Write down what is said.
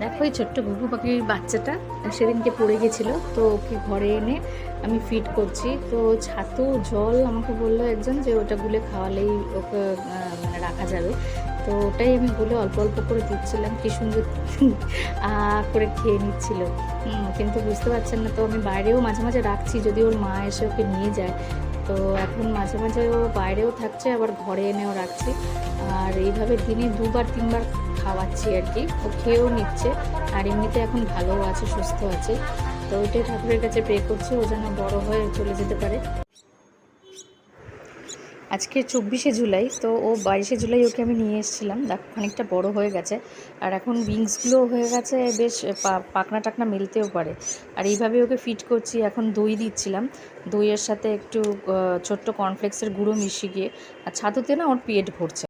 দেখো এই ছোট্ট ঘুঘু পাখির বাচ্চাটা সেদিনকে পড়ে গেছিলো, তো ওকে ঘরে এনে আমি ফিড করছি। তো ছাতু জল আমাকে বললো একজন যে ওটা গুলে খাওয়ালেই ওকে মানে রাখা যাবে। তো ওটাই আমি গুলে অল্প অল্প করে দিচ্ছিলাম, কি সুন্দর করে খেয়ে নিচ্ছিল। কিন্তু বুঝতে পারছেন না, তো আমি বাইরেও মাঝে মাঝে রাখছি যদি ওর মা এসে ওকে নিয়ে যায়। তো এখন মাঝে মাঝে ও বাইরেও থাকছে, আবার ঘরে এনেও রাখছি। আর এইভাবে দিনে 2-3 বার খাওয়াচ্ছি আর কি। ও খেয়েও নিচ্ছে, আর এমনিতে এখন ভালোও আছে, সুস্থ আছে। তো ওইটাই ঠাকুরের কাছে প্রে করছি ও যেন বড় হয়ে চলে যেতে পারে। আজকে 24শে জুলাই, তো ও 22শে জুলাই ওকে আমি নিয়ে এসেছিলাম। দেখ খানিকটা বড় হয়ে গেছে, আর এখন উইংসগুলো হয়ে গেছে বেশ, পাখনা টাকনা মেলতেও পারে। আর এইভাবে ওকে ফিট করছি। এখন দই দিচ্ছিলাম, দইয়ের সাথে একটু ছোট্ট কর্নফ্লেক্সের গুঁড়ো মিশিয়ে। আর ছাতুতে না ওর পেট ভরছে।